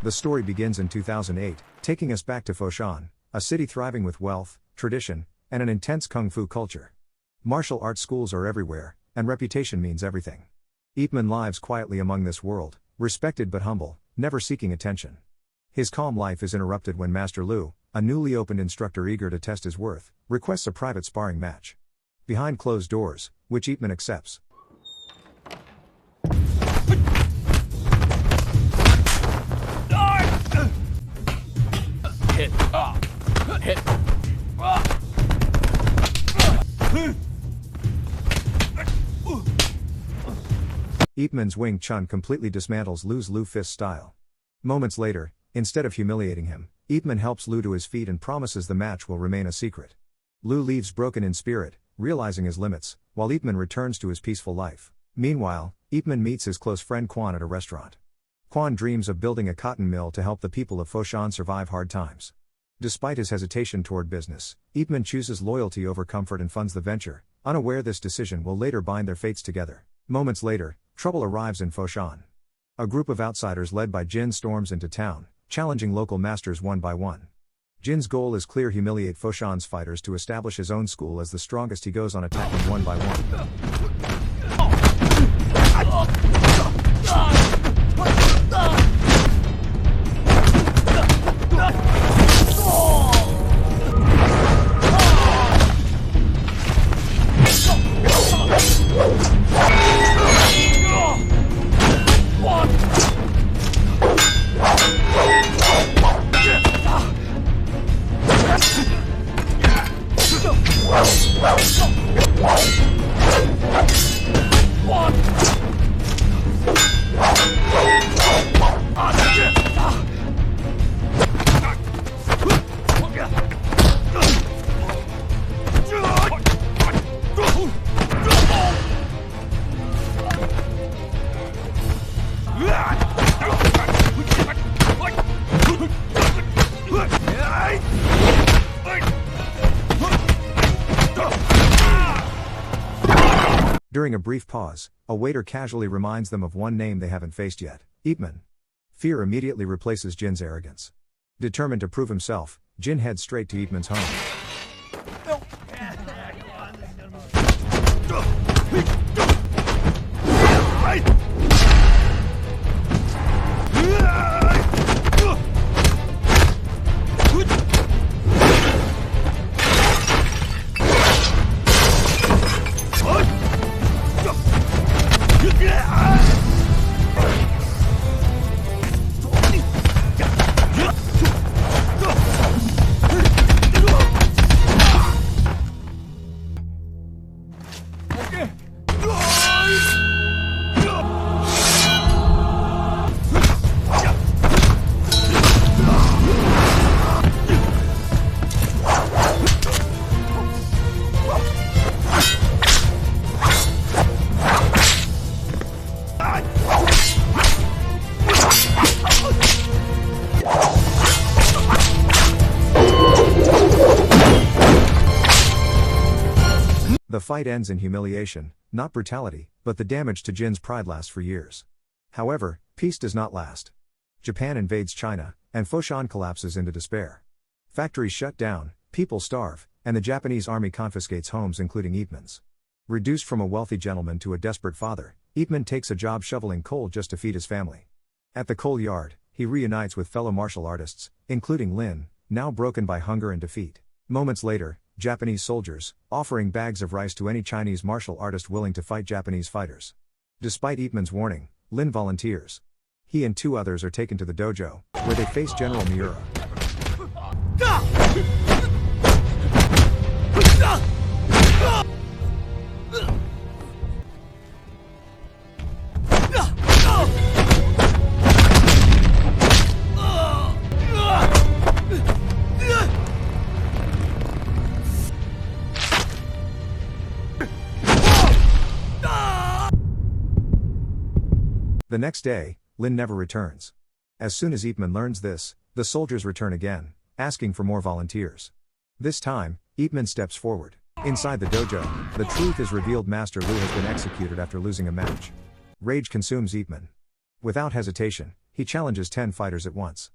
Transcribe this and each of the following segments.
The story begins in 2008, taking us back to Foshan, a city thriving with wealth, tradition, and an intense kung fu culture. Martial arts schools are everywhere, and reputation means everything. Ip Man lives quietly among this world, respected but humble, never seeking attention. His calm life is interrupted when Master Lu, a newly opened instructor eager to test his worth, requests a private sparring match. Behind closed doors, which Ip Man accepts. Hit. Hit. Ip Man's Wing Chun completely dismantles Lu's Lu fist style. Moments later, instead of humiliating him, Ip Man helps Lu to his feet and promises the match will remain a secret. Lu leaves broken in spirit, realizing his limits, while Ip Man returns to his peaceful life. Meanwhile, Ip Man meets his close friend Quan at a restaurant. Quan dreams of building a cotton mill to help the people of Foshan survive hard times. Despite his hesitation toward business, Ip Man chooses loyalty over comfort and funds the venture, unaware this decision will later bind their fates together. Moments later, trouble arrives in Foshan. A group of outsiders led by Jin storms into town, challenging local masters one by one. Jin's goal is clear: humiliate Foshan's fighters to establish his own school as the strongest. He goes on attacking one by one. During a brief pause, a waiter casually reminds them of one name they haven't faced yet: Ip Man. Fear immediately replaces Jin's arrogance. Determined to prove himself, Jin heads straight to Ip Man's home. The fight ends in humiliation, not brutality, but the damage to Jin's pride lasts for years. However, peace does not last. Japan invades China, and Foshan collapses into despair. Factories shut down, people starve, and the Japanese army confiscates homes including Ip Man's. Reduced from a wealthy gentleman to a desperate father, Ip Man takes a job shoveling coal just to feed his family. At the coal yard, he reunites with fellow martial artists, including Lin, now broken by hunger and defeat. Moments later, Japanese soldiers, offering bags of rice to any Chinese martial artist willing to fight Japanese fighters. Despite Ip Man's warning, Lin volunteers. He and two others are taken to the dojo, where they face General Miura. The next day, Lin never returns. As soon as Ip Man learns this, the soldiers return again, asking for more volunteers. This time, Ip Man steps forward. Inside the dojo, the truth is revealed: Master Lu has been executed after losing a match. Rage consumes Ip Man. Without hesitation, he challenges 10 fighters at once.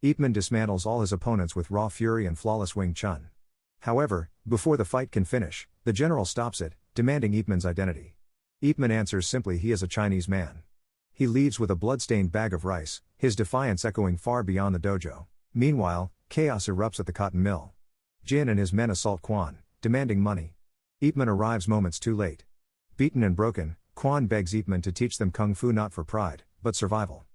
Ip Man dismantles all his opponents with raw fury and flawless Wing Chun. However, before the fight can finish, the general stops it, demanding Ip Man's identity. Ip Man answers simply he is a Chinese man. He leaves with a blood-stained bag of rice, his defiance echoing far beyond the dojo. Meanwhile, chaos erupts at the cotton mill. Jin and his men assault Quan, demanding money. Ip Man arrives moments too late. Beaten and broken, Quan begs Ip Man to teach them kung fu not for pride, but survival.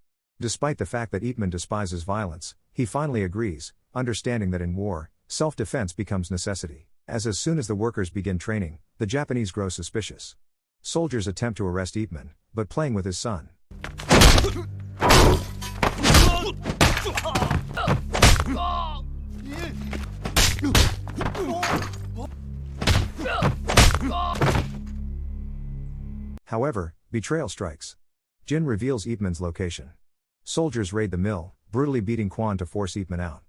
Despite the fact that Ip Man despises violence, he finally agrees, understanding that in war, self-defense becomes necessity. As soon as the workers begin training, the Japanese grow suspicious. Soldiers attempt to arrest Ip Man, but playing with his son. However, betrayal strikes. Jin reveals Ip Man's location. Soldiers raid the mill, brutally beating Quan to force Ip Man out.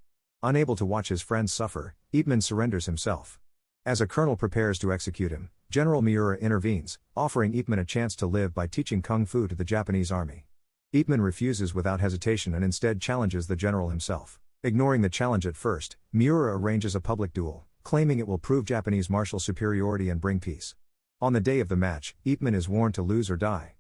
Unable to watch his friends suffer, Ip Man surrenders himself. As a colonel prepares to execute him, General Miura intervenes, offering Ip Man a chance to live by teaching kung fu to the Japanese army. Ip Man refuses without hesitation and instead challenges the general himself. Ignoring the challenge at first, Miura arranges a public duel, claiming it will prove Japanese martial superiority and bring peace. On the day of the match, Ip Man is warned to lose or die.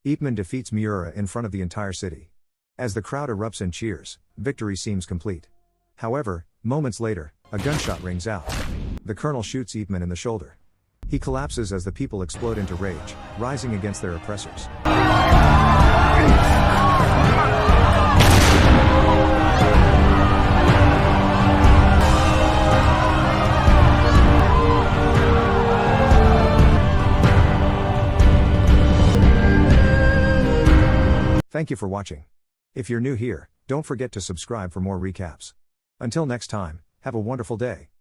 Ip Man defeats Miura in front of the entire city. As the crowd erupts in cheers, victory seems complete. However, moments later, a gunshot rings out. The colonel shoots Ip Man in the shoulder. He collapses as the people explode into rage, rising against their oppressors. Thank you for watching. If you're new here, don't forget to subscribe for more recaps. Until next time, have a wonderful day.